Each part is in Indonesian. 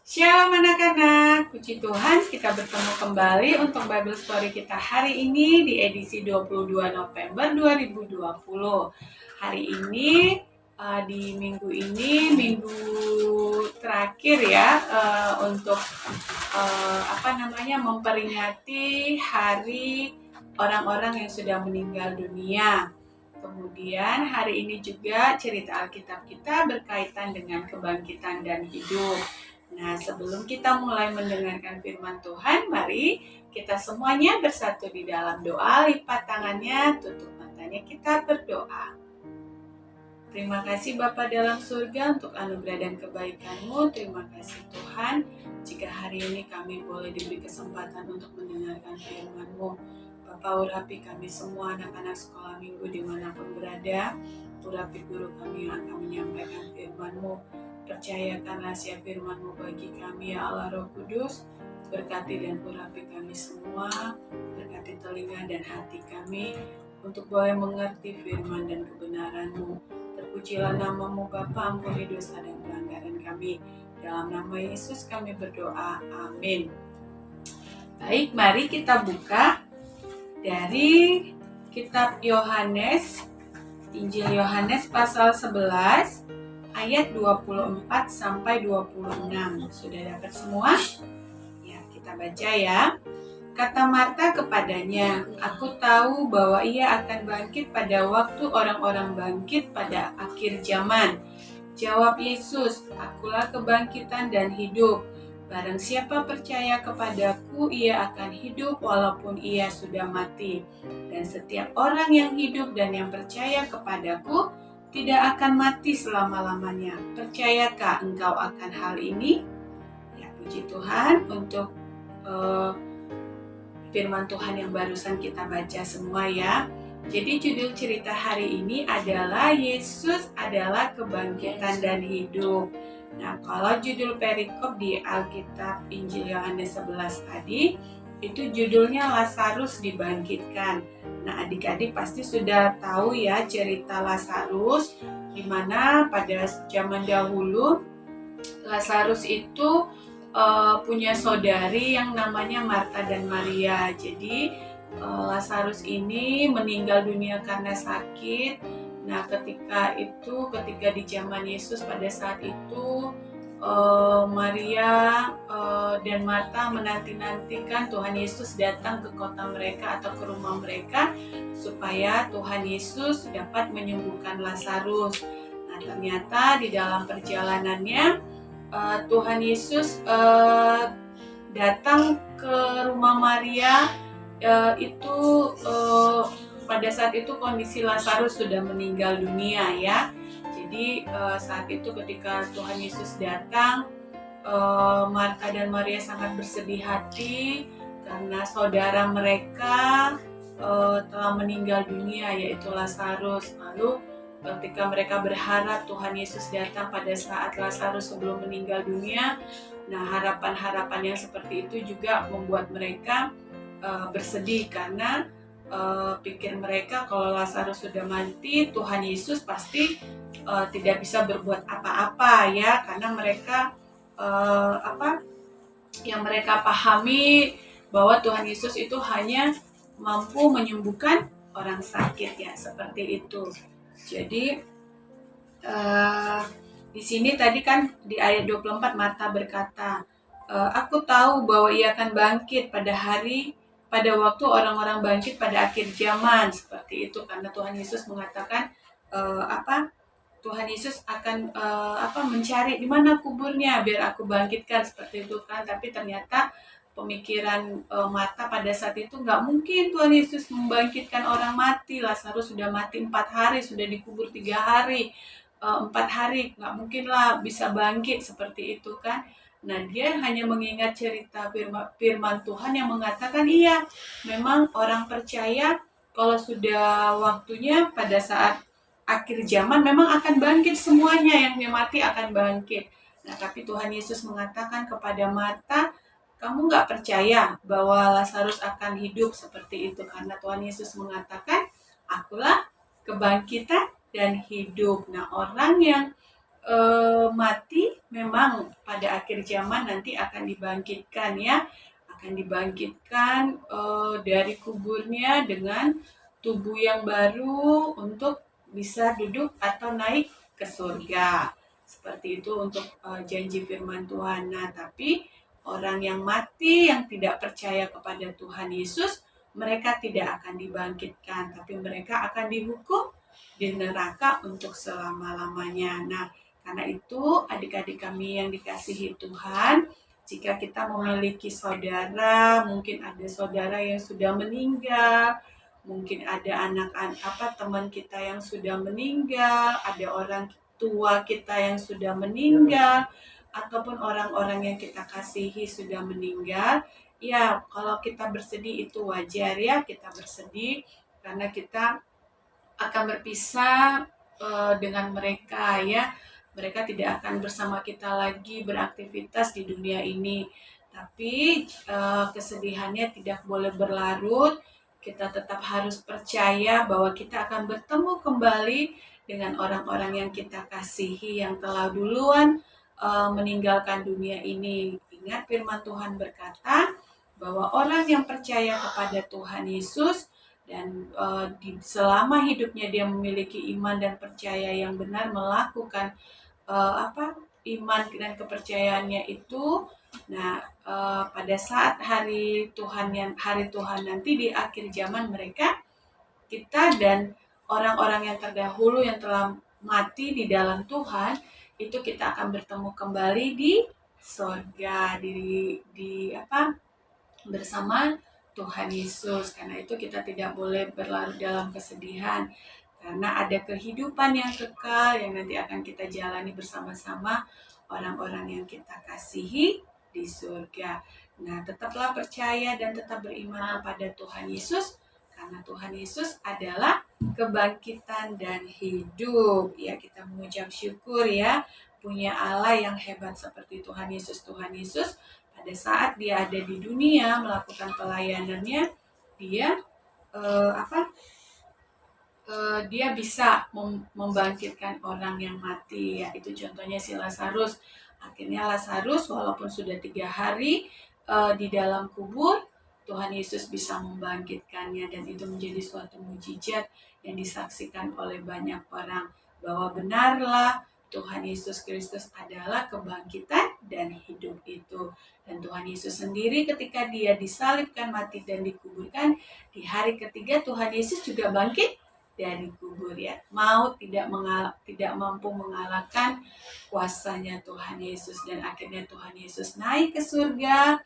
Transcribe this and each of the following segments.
Shalom anak-anak, puji Tuhan kita bertemu kembali untuk Bible Story kita hari ini di edisi 22 November 2020. Hari ini di minggu ini, minggu terakhir ya untuk memperingati hari orang-orang yang sudah meninggal dunia. Kemudian hari ini juga cerita Alkitab kita berkaitan dengan kebangkitan dan hidup. Nah, sebelum kita mulai mendengarkan firman Tuhan, mari kita semuanya bersatu di dalam doa, lipat tangannya, tutup matanya, kita berdoa. Terima kasih Bapa dalam surga untuk anugerah dan kebaikan-Mu. Terima kasih Tuhan, jika hari ini kami boleh diberi kesempatan untuk mendengarkan firman-Mu. Bapa, urapi kami semua anak-anak sekolah minggu dimanapun berada. Urapi guru kami yang akan menyampaikan firman-Mu. Percayakan rahasia firman-Mu bagi kami ya Allah Roh Kudus. Berkati dan urapi kami semua. Berkati telinga dan hati kami untuk boleh mengerti firman dan kebenaran-Mu. Terpujilah nama-Mu Bapa, ampuni dosa dan pelanggaran kami. Dalam nama Yesus kami berdoa, amin. Baik, mari kita buka dari kitab Yohanes, Injil Yohanes pasal 11 ayat 24 sampai 26. Sudah dapat semua? Ya, kita baca ya. Kata Marta kepadanya, "Aku tahu bahwa ia akan bangkit pada waktu orang-orang bangkit pada akhir zaman." Jawab Yesus, "Akulah kebangkitan dan hidup. Barang siapa percaya kepadaku, ia akan hidup walaupun ia sudah mati. Dan setiap orang yang hidup dan yang percaya kepadaku tidak akan mati selama-lamanya. Percayakah engkau akan hal ini?" Ya, puji Tuhan untuk firman Tuhan yang barusan kita baca semua ya. Jadi judul cerita hari ini adalah Yesus adalah kebangkitan dan hidup. Nah, kalau judul perikop di Alkitab Injil Yohanes 11 tadi, itu judulnya Lazarus dibangkitkan. Nah, adik-adik pasti sudah tahu ya cerita Lazarus, di mana pada zaman dahulu Lazarus itu punya saudari yang namanya Marta dan Maria. Jadi Lazarus ini meninggal dunia karena sakit. Nah, ketika di zaman Yesus pada saat itu Maria dan Marta menanti-nantikan Tuhan Yesus datang ke kota mereka atau ke rumah mereka supaya Tuhan Yesus dapat menyembuhkan Lazarus. Nah, ternyata di dalam perjalanannya Tuhan Yesus datang ke rumah Maria. Pada saat itu kondisi Lazarus sudah meninggal dunia ya. Jadi saat itu ketika Tuhan Yesus datang, Marta dan Maria sangat bersedih hati karena saudara mereka telah meninggal dunia, yaitu Lazarus. Lalu ketika mereka berharap Tuhan Yesus datang pada saat Lazarus sebelum meninggal dunia, nah harapan-harapan yang seperti itu juga membuat mereka bersedih karena pikir mereka kalau Lazarus sudah mati, Tuhan Yesus pasti tidak bisa berbuat apa-apa ya, karena mereka yang mereka pahami bahwa Tuhan Yesus itu hanya mampu menyembuhkan orang sakit ya, seperti itu. Jadi di sini tadi kan di ayat 24 Marta berkata, "Aku tahu bahwa ia akan bangkit pada waktu orang-orang bangkit pada akhir zaman." Seperti itu karena Tuhan Yesus mengatakan Tuhan Yesus akan mencari di mana kuburnya biar aku bangkitkan, seperti itu kan. Tapi ternyata pemikiran Marta pada saat itu nggak mungkin Tuhan Yesus membangkitkan orang mati. Lazarus sudah mati 4 hari, sudah dikubur 3 hari, 4 hari, nggak mungkin lah bisa bangkit, seperti itu kan. Nah, dia hanya mengingat cerita firman Tuhan yang mengatakan iya, memang orang percaya kalau sudah waktunya pada saat akhir zaman memang akan bangkit semuanya, yang mati akan bangkit. Nah, tapi Tuhan Yesus mengatakan kepada Marta, "Kamu nggak percaya bahwa Lazarus akan hidup?" Seperti itu karena Tuhan Yesus mengatakan, "Akulah kebangkitan dan hidup." Nah, orang yang mati memang pada akhir zaman nanti akan dibangkitkan ya, akan dibangkitkan dari kuburnya dengan tubuh yang baru untuk bisa duduk atau naik ke surga. Seperti itu untuk janji firman Tuhan. Nah, tapi orang yang mati yang tidak percaya kepada Tuhan Yesus, mereka tidak akan dibangkitkan, tapi mereka akan dihukum di neraka untuk selama-lamanya. Nah, karena itu adik-adik kami yang dikasihi Tuhan, jika kita memiliki saudara, mungkin ada saudara yang sudah meninggal, mungkin ada teman kita yang sudah meninggal, ada orang tua kita yang sudah meninggal, ataupun orang-orang yang kita kasihi sudah meninggal. Ya, kalau kita bersedih itu wajar ya, kita bersedih karena kita akan berpisah dengan mereka ya. Mereka tidak akan bersama kita lagi beraktivitas di dunia ini. Tapi kesedihannya tidak boleh berlarut. Kita tetap harus percaya bahwa kita akan bertemu kembali dengan orang-orang yang kita kasihi yang telah duluan meninggalkan dunia ini. Ingat firman Tuhan berkata bahwa orang yang percaya kepada Tuhan Yesus dan selama hidupnya dia memiliki iman dan percaya yang benar, melakukan iman dan kepercayaannya itu. Nah, pada saat hari Tuhan nanti di akhir zaman, kita dan orang-orang yang terdahulu yang telah mati di dalam Tuhan itu kita akan bertemu kembali di sorga, bersama Tuhan Yesus. Karena itu kita tidak boleh berlarut dalam kesedihan, karena ada kehidupan yang kekal yang nanti akan kita jalani bersama-sama orang-orang yang kita kasihi di surga. Nah, tetaplah percaya dan tetap beriman kepada Tuhan Yesus, karena Tuhan Yesus adalah kebangkitan dan hidup. Ya, kita mengucap syukur ya, punya Allah yang hebat seperti Tuhan Yesus. Tuhan Yesus pada saat dia ada di dunia melakukan pelayanannya, dia dia bisa membangkitkan orang yang mati ya. Itu contohnya si Lazarus. Akhirnya Lazarus walaupun sudah 3 hari di dalam kubur, Tuhan Yesus bisa membangkitkannya, dan itu menjadi suatu mujizat yang disaksikan oleh banyak orang bahwa benarlah Tuhan Yesus Kristus adalah kebangkitan dan hidup itu. Dan Tuhan Yesus sendiri ketika dia disalibkan, mati dan dikuburkan, di hari ketiga Tuhan Yesus juga bangkit dari kubur ya. Maut tidak mampu mengalahkan kuasanya Tuhan Yesus, dan akhirnya Tuhan Yesus naik ke surga.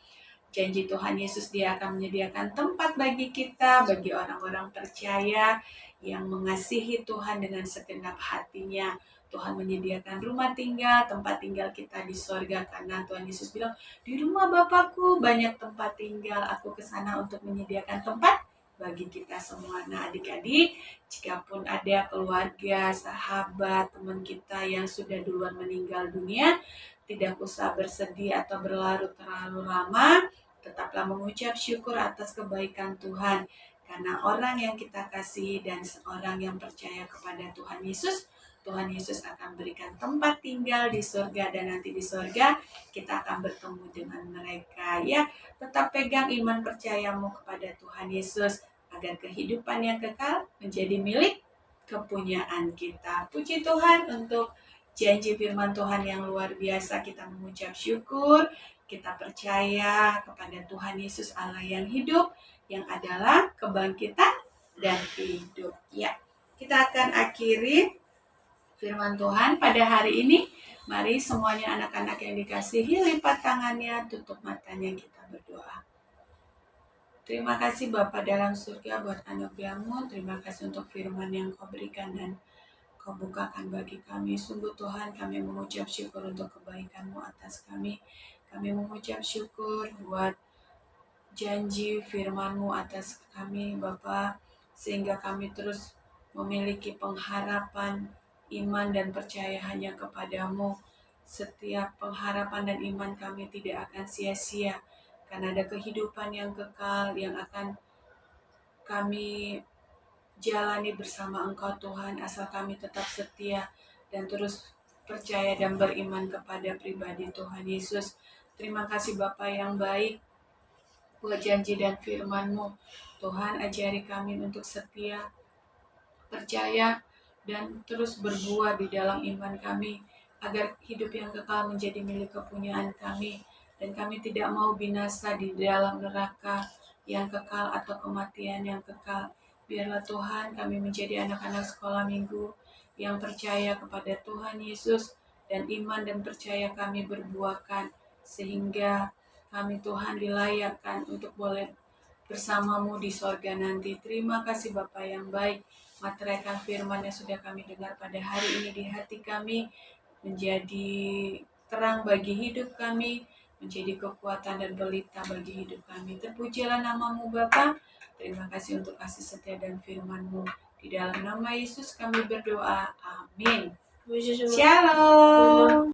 Janji Tuhan Yesus, dia akan menyediakan tempat bagi kita, bagi orang-orang percaya yang mengasihi Tuhan dengan segenap hatinya. Tuhan menyediakan rumah tinggal, tempat tinggal kita di sorga, karena Tuhan Yesus bilang, di rumah Bapakku banyak tempat tinggal, aku ke sana untuk menyediakan tempat bagi kita semua. Nah, adik-adik, jikapun ada keluarga, sahabat, teman kita yang sudah duluan meninggal dunia, tidak usah bersedih atau berlarut terlalu lama. Tetaplah mengucap syukur atas kebaikan Tuhan, karena orang yang kita kasihi dan seorang yang percaya kepada Tuhan Yesus, Tuhan Yesus akan berikan tempat tinggal di surga, dan nanti di surga kita akan bertemu dengan mereka ya. Tetap pegang iman percayamu kepada Tuhan Yesus, agar kehidupan yang kekal menjadi milik kepunyaan kita. Puji Tuhan untuk janji firman Tuhan yang luar biasa. Kita mengucap syukur, kita percaya kepada Tuhan Yesus Allah yang hidup, yang adalah kebangkitan dan hidup. Ya, kita akan akhiri firman Tuhan pada hari ini. Mari semuanya anak-anak yang dikasihi, lipat tangannya, tutup matanya, kita berdoa. Terima kasih Bapa dalam surga buat anugerah-Mu. Terima kasih untuk firman yang Kau berikan dan Kau bukakan bagi kami. Sungguh Tuhan, kami mengucap syukur untuk kebaikan-Mu atas kami. Kami mengucap syukur buat janji firman-Mu atas kami Bapa, sehingga kami terus memiliki pengharapan, iman dan percaya hanya kepadamu. Setiap pengharapan dan iman kami tidak akan sia-sia, karena ada kehidupan yang kekal yang akan kami jalani bersama Engkau Tuhan, asal kami tetap setia dan terus percaya dan beriman kepada pribadi Tuhan Yesus. Terima kasih Bapa yang baik buat janji dan firman-Mu. Tuhan, ajari kami untuk setia, percaya, dan terus berbuah di dalam iman kami, agar hidup yang kekal menjadi milik kepunyaan kami, dan kami tidak mau binasa di dalam neraka yang kekal atau kematian yang kekal. Biarlah Tuhan kami menjadi anak-anak sekolah minggu yang percaya kepada Tuhan Yesus, dan iman dan percaya kami berbuahkan, sehingga kami Tuhan dilayakkan untuk boleh bersamamu di sorga nanti. Terima kasih Bapa yang baik, materaikan firman yang sudah kami dengar pada hari ini di hati kami, menjadi terang bagi hidup kami, menjadi kekuatan dan pelita bagi hidup kami. Terpujilah namamu Bapa. Terima kasih untuk kasih setia dan firman-Mu. Di dalam nama Yesus kami berdoa. Amin. Shalom.